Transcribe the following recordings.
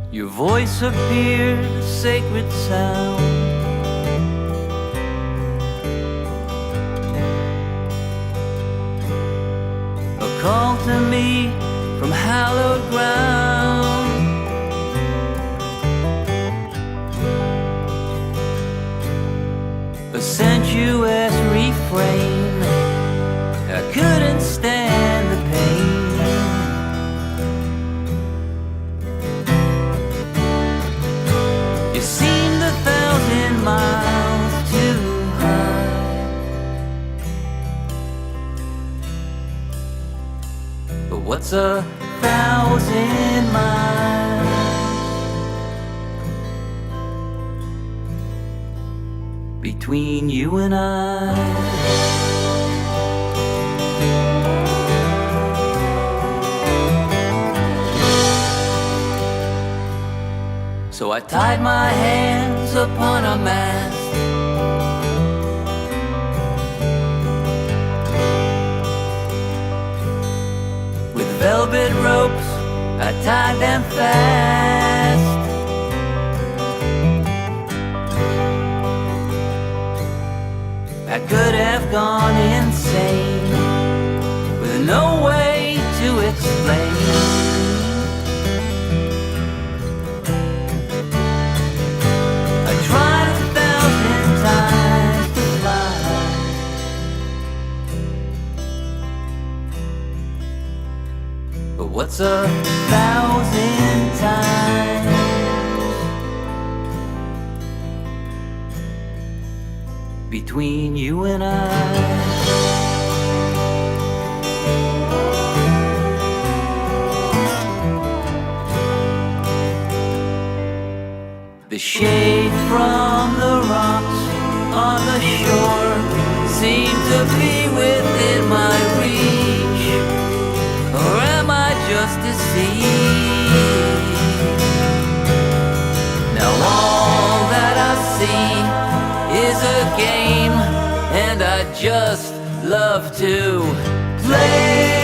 Your voice appeared a sacred sound. A call to me from hallowed ground. A sensuous refrain. I couldn't stand the pain. You seemed 1,000 miles too high. But what's 1,000 miles between you and I? So I tied my hands upon a mast. With velvet ropes, I tied them fast. I could have gone insane with no way to explain. But what's 1,000 times between you and I? The shade from the rocks on the shore seemed to be within my reach. Or am I just deceived? Now all that I see is a game, and I just love to play.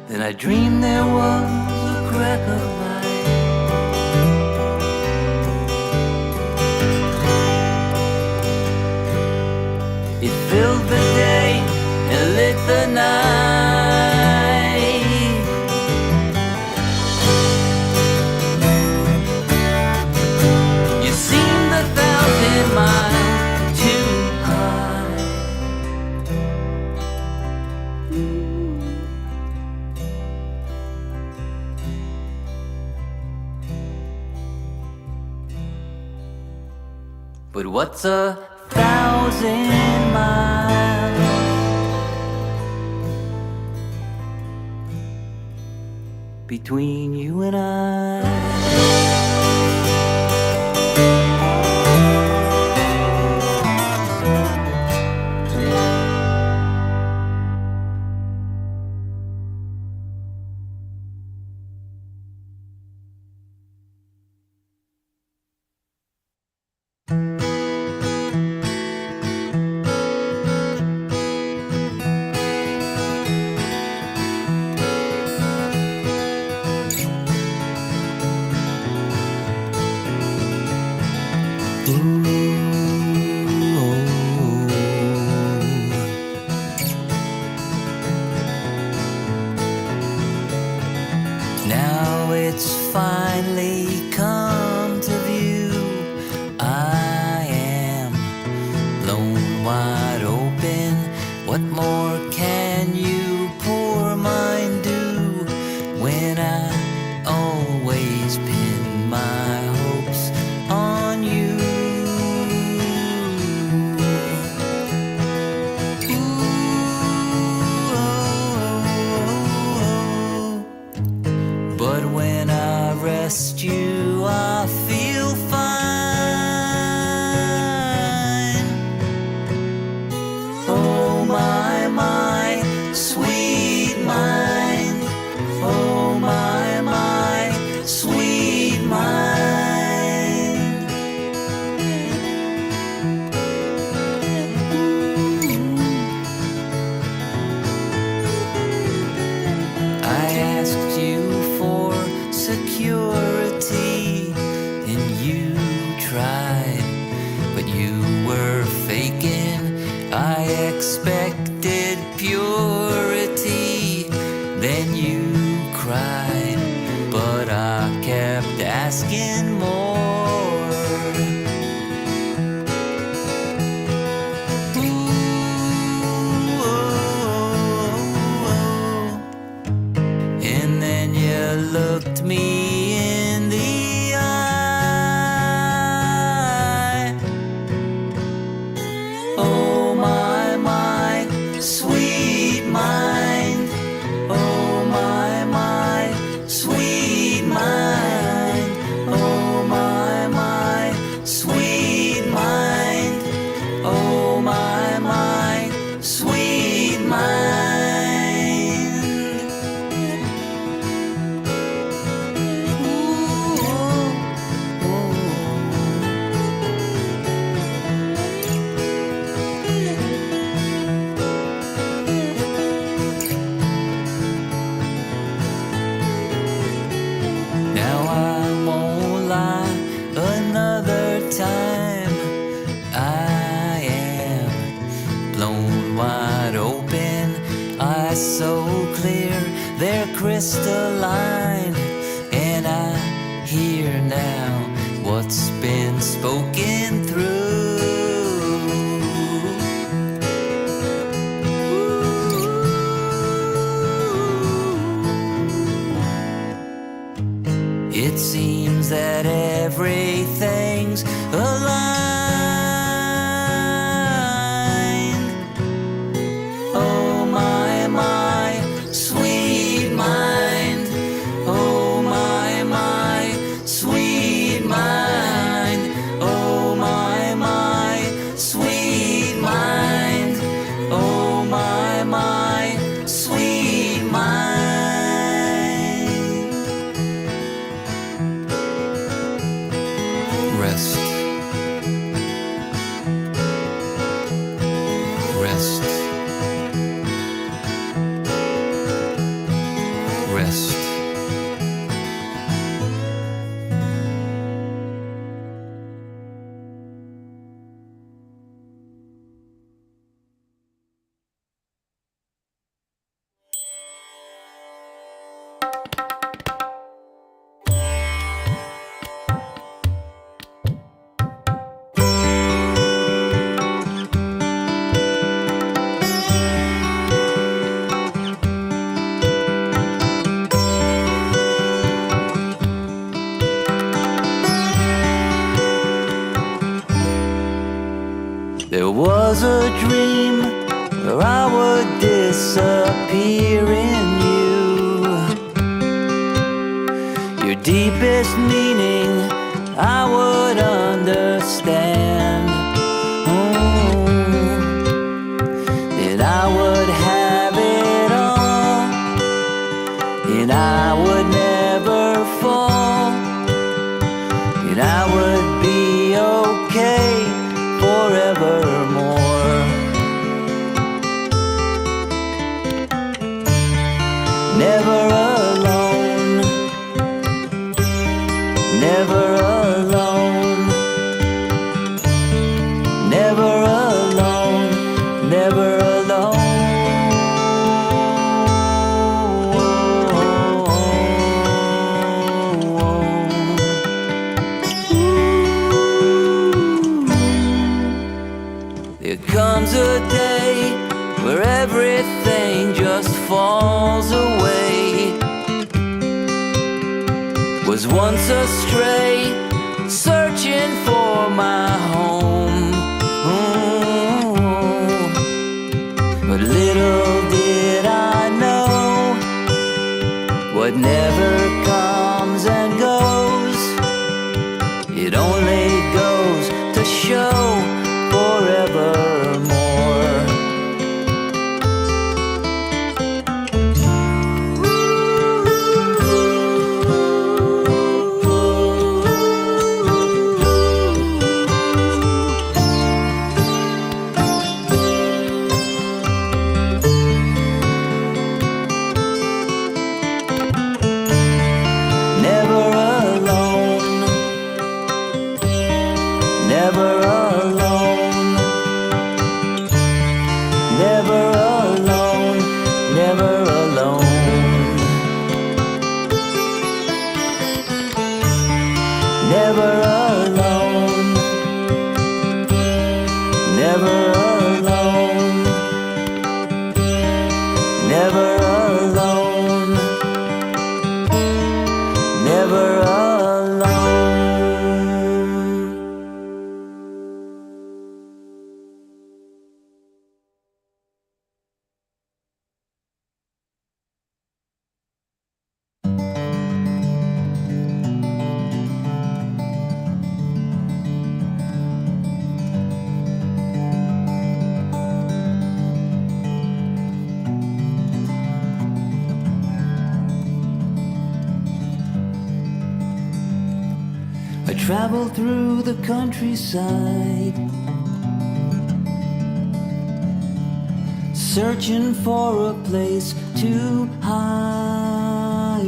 Then I dreamed there was a crack of light. It filled the day and lit the night. You seemed 1,000 miles too high. But what's 1,000 miles between you and I? Now it's finally come to view. I am tried, but you were faking. I expected purity, then you cried, but I kept asking more. Ooh, and then you looked me in the eye. Oh my, sweet mind. Oh my, sweet mind. Oh my, sweet mind. Oh my, sweet mind. Ooh. Now I won't lie another time. I am blown wide open, eyes so clear, they're crystalline. And I hear now what's been spoken through. It seems that everything's aligned. Oh my, sweet mind. Oh my, sweet mind. Oh my, sweet mind. Oh my, sweet mind. Rest. Rest. Rest. There was a dream where I would disappear in you. Your deepest meaning I would understand. That I would have it all, and I would never fall, and I would be okay forevermore. Never alone, never alone, never alone, never alone. There comes a day where everything just falls away. Was once a stray, searching for my home. But little did I know, what never comes and goes, it only goes to show forevermore. Never alone, never alone, never alone, never alone, never alone, never alone, never alone, never alone. I travel through the countryside, searching for a place to hide.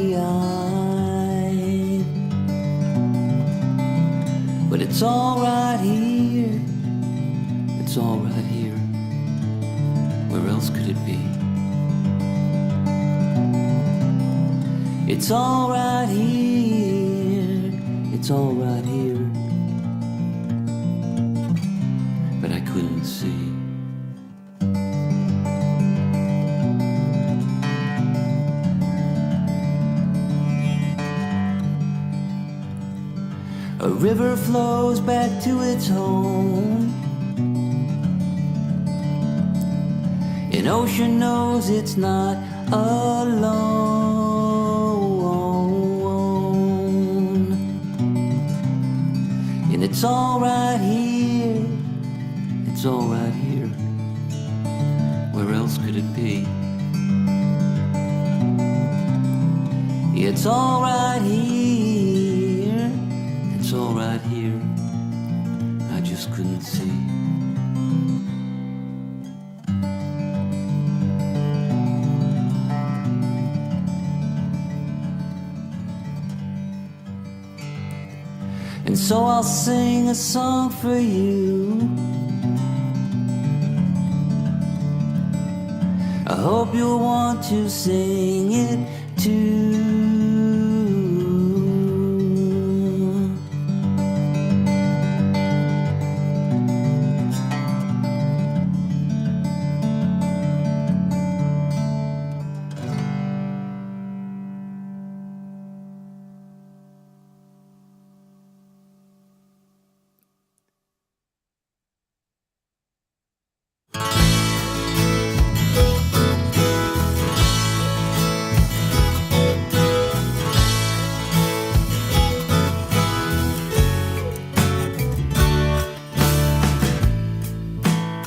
But it's all right here, it's all right here. Where else could it be? It's all right here, it's all right here. But I couldn't see. A river flows back to its home. An ocean knows it's not alone. And it's all right here, it's all right here. Where else could it be? It's all right here, it's all right here. I just couldn't see. And so I'll sing a song for you. I hope you'll want to sing it too.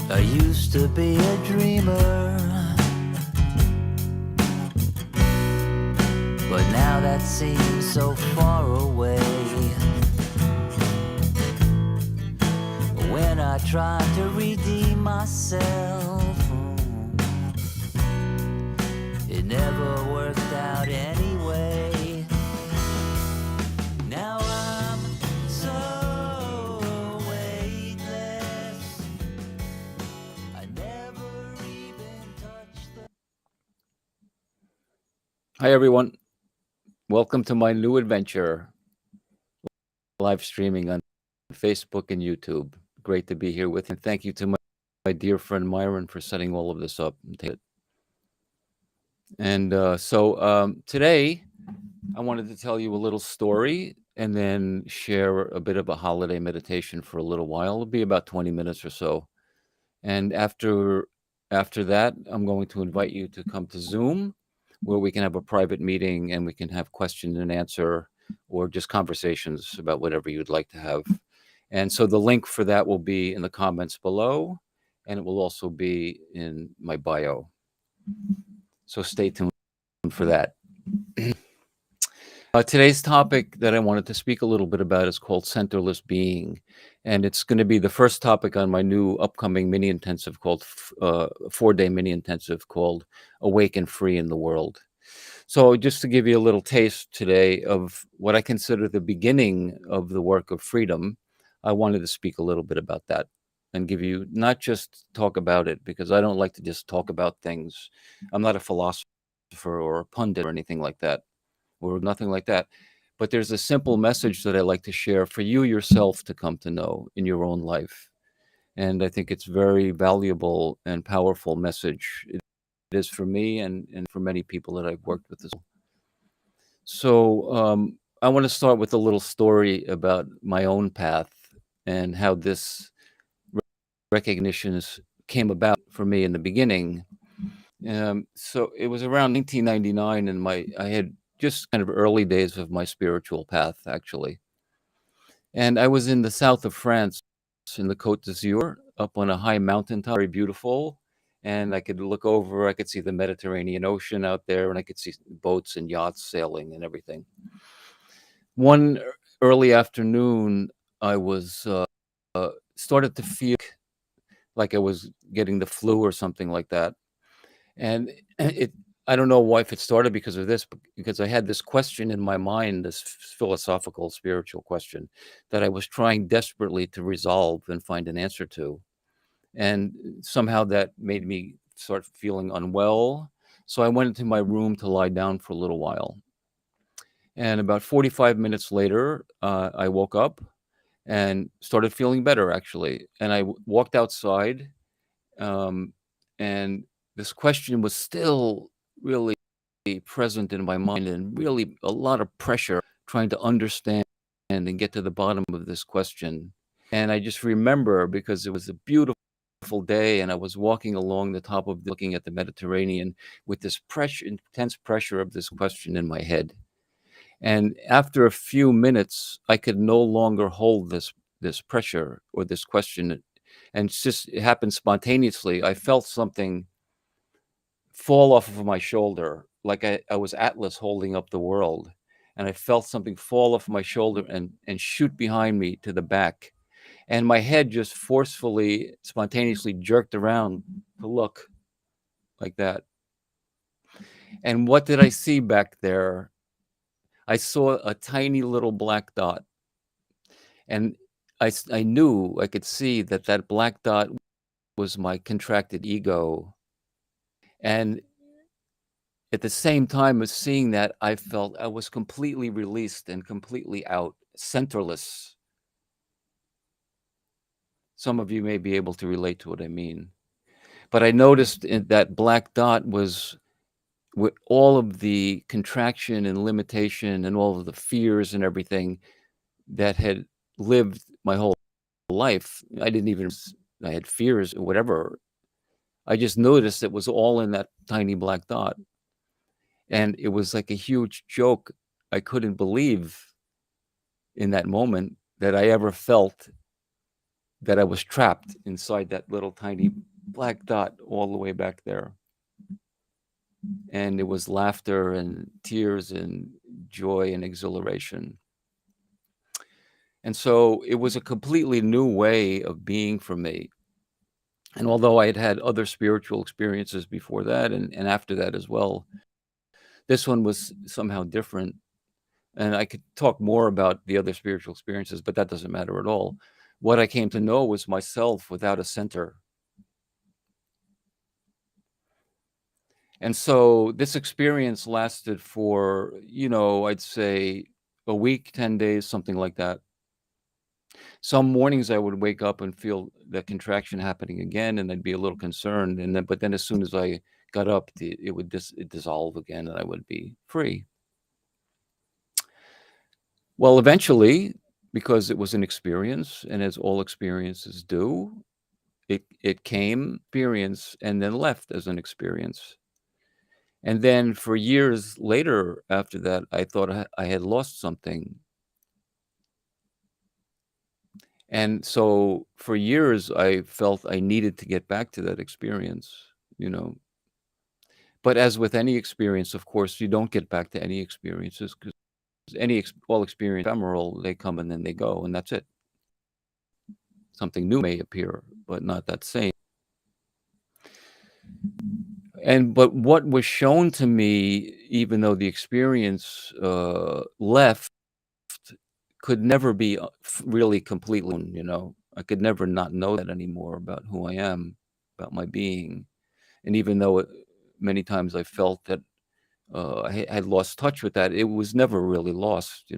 I used to be a dreamer, but now that seems so far away. When I tried to redeem myself, it never worked out anyway. Now I'm so weightless, I never even touched the... Hi, everyone. Welcome to my new adventure, live streaming on Facebook and YouTube. Great to be here with you. Thank you to my dear friend Myron for setting all of this up. And today, I wanted to tell you a little story and then share a bit of a holiday meditation for a little while. It'll be about 20 minutes or so. And after that, I'm going to invite you to come to Zoom, where we can have a private meeting and we can have question and answer or just conversations about whatever you'd like to have. And so the link for that will be in the comments below, and it will also be in my bio. So stay tuned for that. Today's topic that I wanted to speak a little bit about is called Centerless Being. And it's going to be the first topic on my new upcoming mini intensive called 4-day mini intensive called Awake and Free in the World. So just to give you a little taste today of what I consider the beginning of the work of freedom, I wanted to speak a little bit about that and give you not just talk about it, because I don't like to just talk about things. I'm not a philosopher or a pundit or anything like that, or nothing like that. But there's a simple message that I like to share for you yourself to come to know in your own life. And I think it's very valuable and powerful message. It is for me and for many people that I've worked with as well. So I want to start with a little story about my own path and how this recognition came about for me in the beginning. So it was around 1999, and I had just kind of early days of my spiritual path, actually. And I was in the south of France, in the Côte d'Azur, up on a high mountaintop, very beautiful. And I could look over, I could see the Mediterranean Ocean out there, and I could see boats and yachts sailing and everything. One early afternoon, I was started to feel like I was getting the flu or something like that. And it I don't know why, if it started because of this, but because I had this question in my mind, this philosophical, spiritual question that I was trying desperately to resolve and find an answer to. And somehow that made me start feeling unwell. So I went into my room to lie down for a little while. And about 45 minutes later, I woke up and started feeling better, actually. And I walked outside, um, and this question was still really present in my mind, and really a lot of pressure trying to understand and get to the bottom of this question. And I just remember, because it was a beautiful day and I was walking along the top of looking at the Mediterranean with this pressure, intense pressure of this question in my head. And after a few minutes, I could no longer hold this pressure or this question. And it happened spontaneously. I felt something fall off of my shoulder, like I was Atlas holding up the world. And I felt something fall off my shoulder and shoot behind me to the back. And my head just forcefully, spontaneously jerked around to look like that. And what did I see back there? I saw a tiny little black dot. And I knew, I could see that that black dot was my contracted ego. And at the same time as seeing that, I felt I was completely released and completely out, centerless. Some of you may be able to relate to what I mean. But I noticed that black dot was with all of the contraction and limitation and all of the fears and everything that had lived my whole life. I had fears or whatever. I just noticed it was all in that tiny black dot. And it was like a huge joke. I couldn't believe in that moment that I ever felt that I was trapped inside that little tiny black dot all the way back there. And it was laughter and tears and joy and exhilaration. And so it was a completely new way of being for me. And although I had had other spiritual experiences before that and after that as well, this one was somehow different. And I could talk more about the other spiritual experiences, but that doesn't matter at all. What I came to know was myself without a center. And so this experience lasted for, I'd say a week, 10 days, something like that. Some mornings I would wake up and feel the contraction happening again, and I'd be a little concerned. But then as soon as I got up, it would dissolve again, and I would be free. Well, eventually, because it was an experience, and as all experiences do, it came experience and then left as an experience. And then for years later after that, I thought I had lost something. And so for years, I felt I needed to get back to that experience, you know. But as with any experience, of course, you don't get back to any experiences, because all experience ephemeral. They come and then they go, and that's it. Something new may appear, but not that same. But what was shown to me, even though the experience left, could never be really completely, I could never not know that anymore about who I am, about my being. And even though many times I felt that I had lost touch with that, it was never really lost,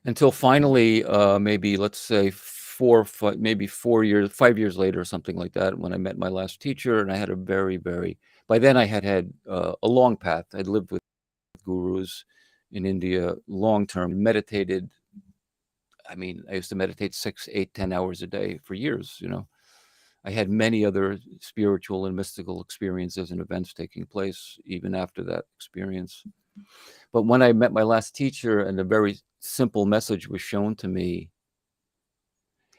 until finally, maybe let's say 5 years later, or something like that, when I met my last teacher, and I had a very, very. By then, I had a long path. I'd lived with gurus in India long term, meditated. I mean, I used to meditate 6, 8, 10 hours a day for years. I had many other spiritual and mystical experiences and events taking place even after that experience. But when I met my last teacher and a very simple message was shown to me,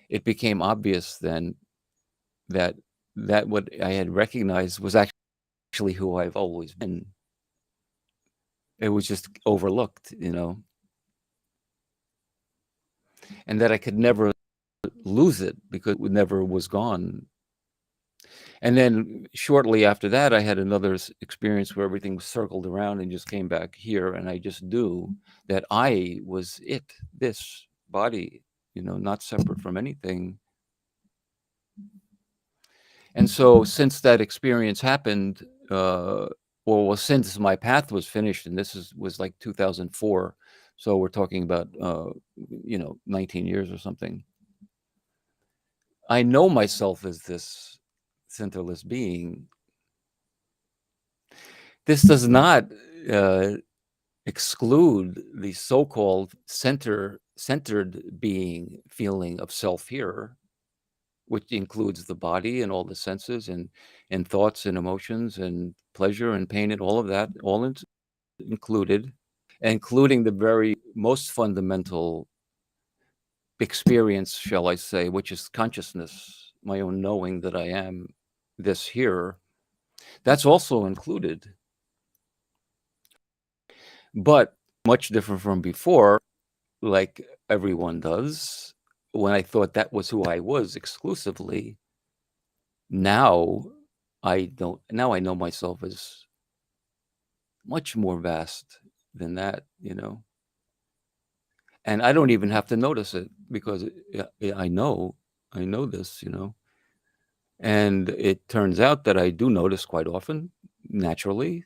it became obvious then that what I had recognized was actually who I've always been. It was just overlooked, and that I could never lose it because it never was gone. And then shortly after that, I had another experience where everything was circled around and just came back here. And I just knew that I was this body, not separate from anything. And so since that experience happened, since my path was finished, and this was like 2004, so we're talking about, 19 years or something. I know myself as this centerless being. This does not exclude the so-called centered being feeling of self here, which includes the body and all the senses and thoughts and emotions and pleasure and pain and all of that, all included, including the very most fundamental experience, shall I say, which is consciousness, my own knowing that I am this here. That's also included. But much different from before, like everyone does, when I thought that was who I was exclusively. Now I don't. Now I know myself as much more vast than that, and I don't even have to notice it because I know this, and it turns out that I do notice quite often, naturally.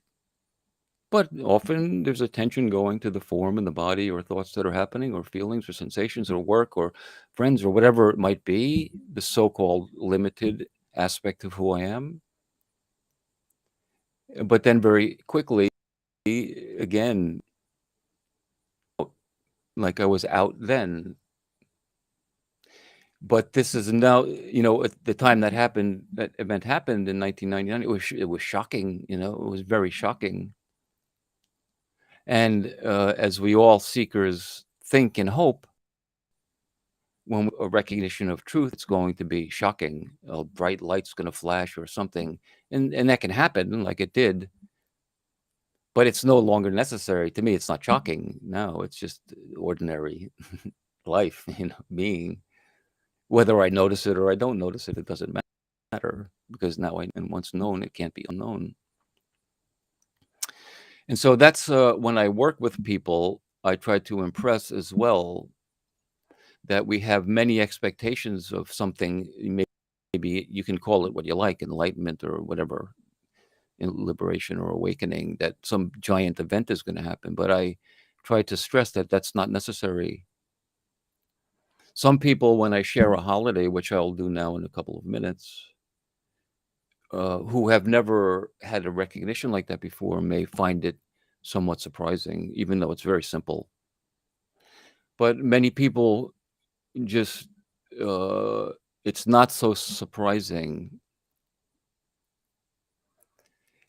But often there's a tension going to the form and the body, or thoughts that are happening, or feelings, or sensations, or work, or friends, or whatever it might be, the so-called limited aspect of who I am. But then very quickly, again, like I was out then. But this is now, at the time that event happened in 1999, it was shocking, it was very shocking. And as we all seekers think and hope, when a recognition of truth, it's going to be shocking. A bright light's going to flash or something, and that can happen, like it did. But it's no longer necessary to me. It's not shocking. No, it's just ordinary life, being. Whether I notice it or I don't notice it, it doesn't matter, because now and once known, it can't be unknown. And so that's when I work with people, I try to impress as well that we have many expectations of something. Maybe you can call it what you like, enlightenment or whatever, liberation or awakening, that some giant event is going to happen. But I try to stress that that's not necessary. Some people, when I share a holiday, which I'll do now in a couple of minutes, who have never had a recognition like that before, may find it somewhat surprising, even though it's very simple. But many people just, it's not so surprising.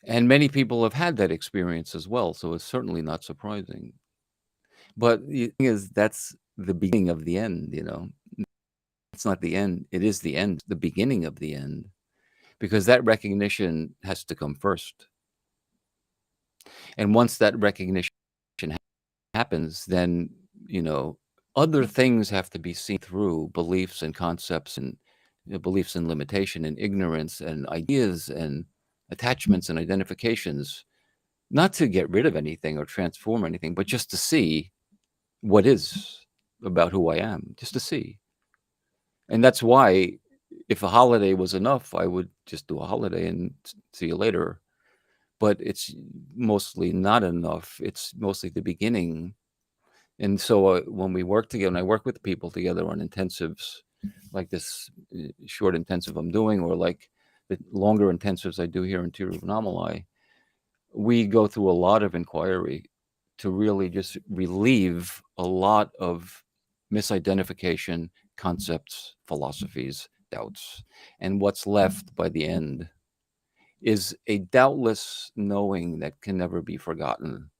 And many people have had that experience as well, so it's certainly not surprising. But the thing is, that's the beginning of the end, It's not the end, it is the end, the beginning of the end, because that recognition has to come first. And once that recognition happens, then, other things have to be seen through, beliefs and concepts and beliefs and limitation and ignorance and ideas and attachments and identifications, not to get rid of anything or transform anything, but just to see what is about who I am, just to see. And that's why if a holiday was enough, I would just do a holiday and see you later. But it's mostly not enough. It's mostly the beginning. And so when we work together, and I work with people together on intensives, like this short intensive I'm doing, or like the longer intensives I do here in Tiruvannamalai, we go through a lot of inquiry to really just relieve a lot of misidentification, concepts, philosophies, doubts. And what's left by the end is a doubtless knowing that can never be forgotten.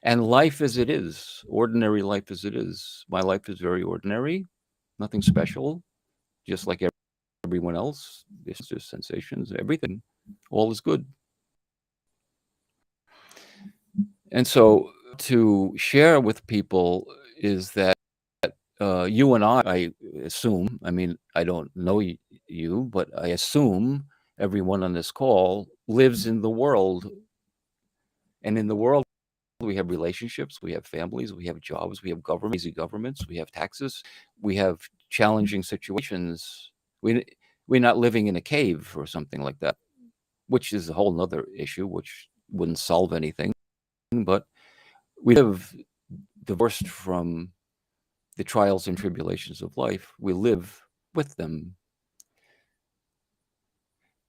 And life as it is, ordinary life as it is. My life is very ordinary, nothing special, just like everyone else. This is just sensations, everything. All is good. And so to share with people is that you and I assume, I mean, I don't know you, but I assume everyone on this call lives in the world. And in the world, we have relationships, we have families, we have jobs, we have easy governments, we have taxes, we have challenging situations. We're not living in a cave or something like that, which is a whole nother issue, which wouldn't solve anything. But we live divorced from the trials and tribulations of life. We live with them.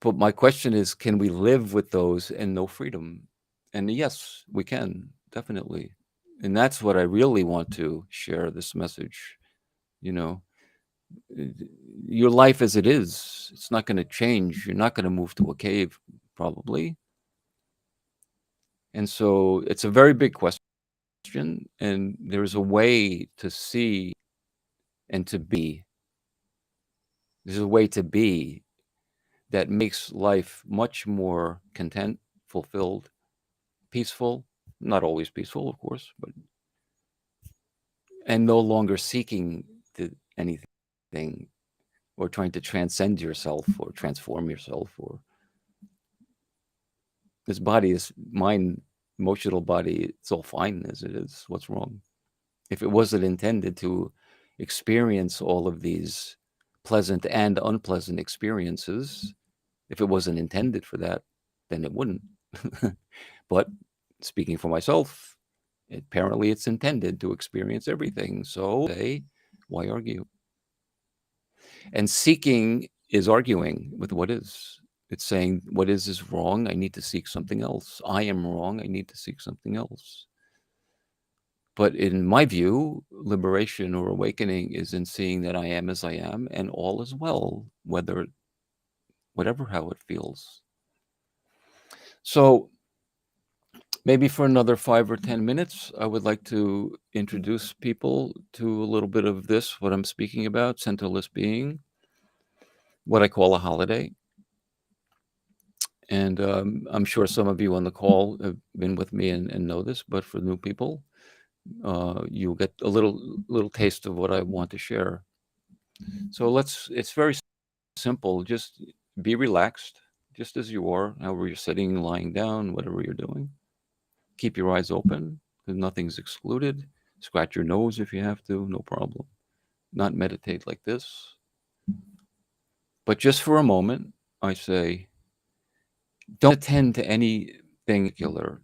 But my question is, can we live with those and know freedom? And yes, we can, definitely. And that's what I really want to share this message. You know, your life as it is, it's not going to change. You're not going to move to a cave, probably. And so it's a very big question. And there's a way to see and to be. There's a way to be that makes life much more content, fulfilled, peaceful. Not always peaceful, of course, but and no longer seeking anything or trying to transcend yourself or transform yourself. Or this body, this mind, emotional body, it's all fine as it is. What's wrong? If it wasn't intended to experience all of these pleasant and unpleasant experiences, if it wasn't intended for that, then it wouldn't. But speaking for myself, apparently it's intended to experience everything. So why argue? And seeking is arguing with what is. It's saying what is wrong. I need to seek something else. I am wrong. I need to seek something else. But in my view, liberation or awakening is in seeing that I am as I am and all is well, whatever how it feels. So maybe for another 5 or 10 minutes, I would like to introduce people to a little bit of this, what I'm speaking about, centerless being, what I call a holiday. And I'm sure some of you on the call have been with me and know this, but for new people, you'll get a little taste of what I want to share. So it's very simple. Just be relaxed, just as you are, however you're sitting, lying down, whatever you're doing. Keep your eyes open, because nothing's excluded. Scratch your nose if you have to, no problem. Not meditate like this. But just for a moment, I say, don't attend to anything particular.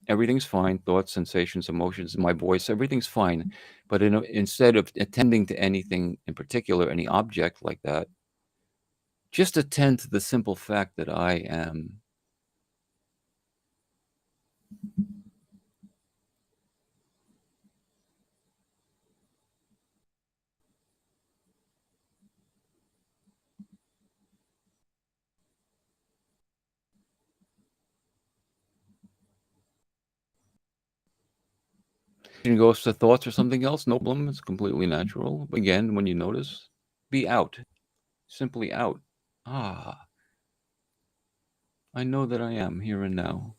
Everything's fine. Thoughts, sensations, emotions, my voice, everything's fine. But instead of attending to anything in particular, any object like that, just attend to the simple fact that I am. It goes to thoughts or something else, no problem. It's completely natural. Again, when you notice, be out. Simply out. Ah, I know that I am here and now.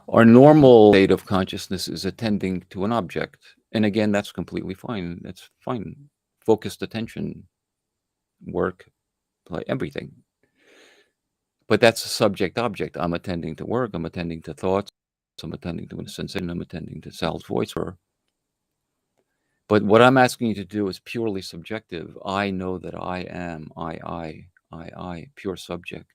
Our normal state of consciousness is attending to an object. And again, that's completely fine. That's fine. Focused attention. work, play, everything. But that's a subject object. I'm attending to work, I'm attending to thoughts, I'm attending to a sensation, I'm attending to Sal's voice. But what I'm asking you to do is purely subjective. I know that I am, pure subject.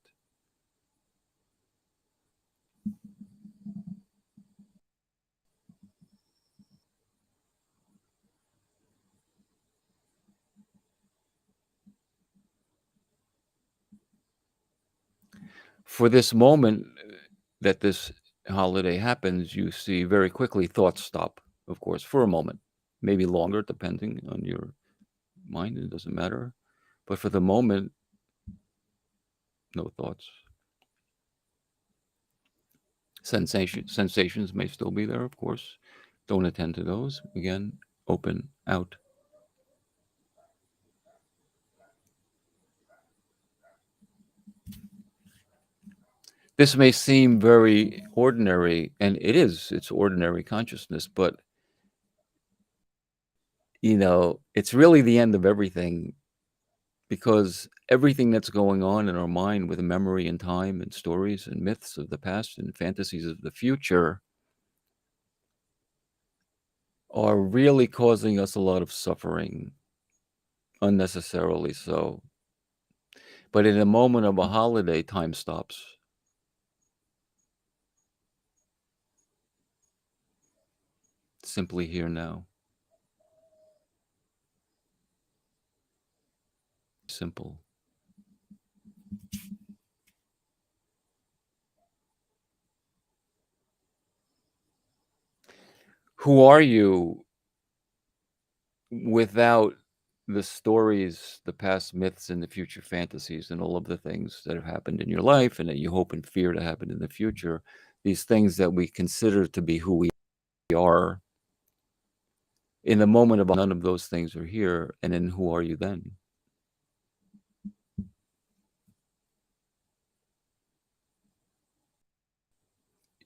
For this moment that this holiday happens, you see very quickly thoughts stop, of course, for a moment, maybe longer, depending on your mind. It doesn't matter. But for the moment, no thoughts. Sensations may still be there, of course. Don't attend to those. Again, open out. This may seem very ordinary, and it is. It's ordinary consciousness, but it's really the end of everything, because everything that's going on in our mind with memory and time and stories and myths of the past and fantasies of the future are really causing us a lot of suffering, unnecessarily so. But in a moment of a holiday, time stops. Simply here now. Simple. Who are you without the stories, the past myths, and the future fantasies, and all of the things that have happened in your life and that you hope and fear to happen in the future? These things that we consider to be who we are. In the moment of none of those things are here, and then who are you then?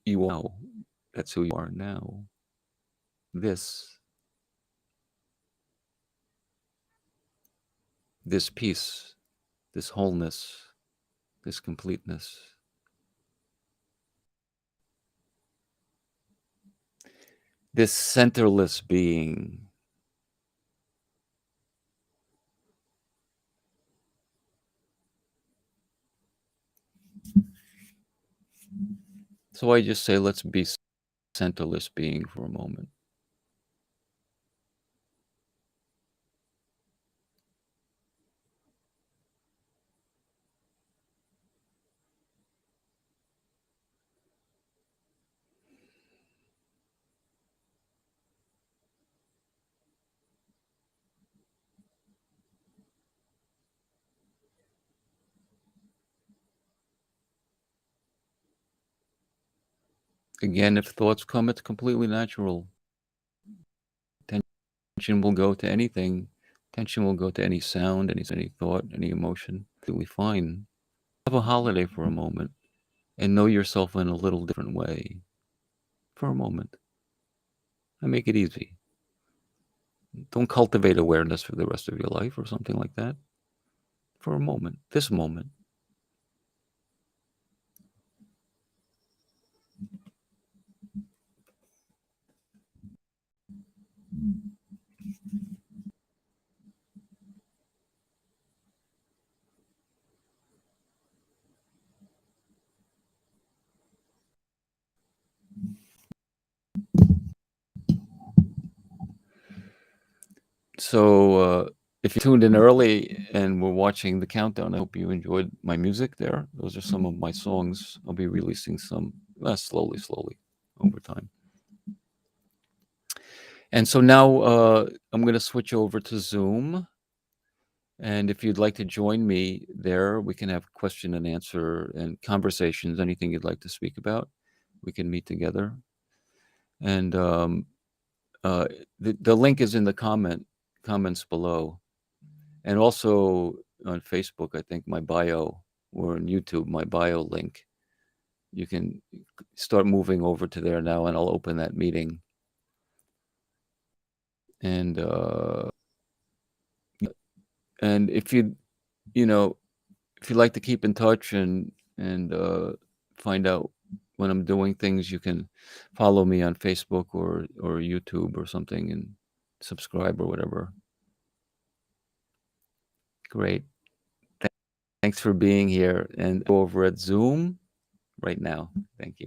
You are. That's who you are now. This peace, this wholeness, this completeness. This centerless being. So I just say, let's be centerless being for a moment. Again, if thoughts come, it's completely natural. Tension will go to anything. Tension will go to any sound, any thought, any emotion. Completely fine. Have a holiday for a moment and know yourself in a little different way for a moment. And make it easy. Don't cultivate awareness for the rest of your life or something like that. For a moment, this moment. So if you tuned in early and were watching the countdown, I hope you enjoyed my music there. Those are some of my songs. I'll be releasing some slowly over time. And so now I'm going to switch over to Zoom. And if you'd like to join me there, we can have question and answer and conversations, anything you'd like to speak about. We can meet together. And the link is in the comments below. And also on Facebook, I think my bio, or on YouTube, my bio link. You can start moving over to there now, and I'll open that meeting. And if you you know, if you'd like to keep in touch and find out when I'm doing things, you can follow me on Facebook or YouTube or something and subscribe or whatever. Great. Thanks for being here, and over at Zoom right now. Thank you.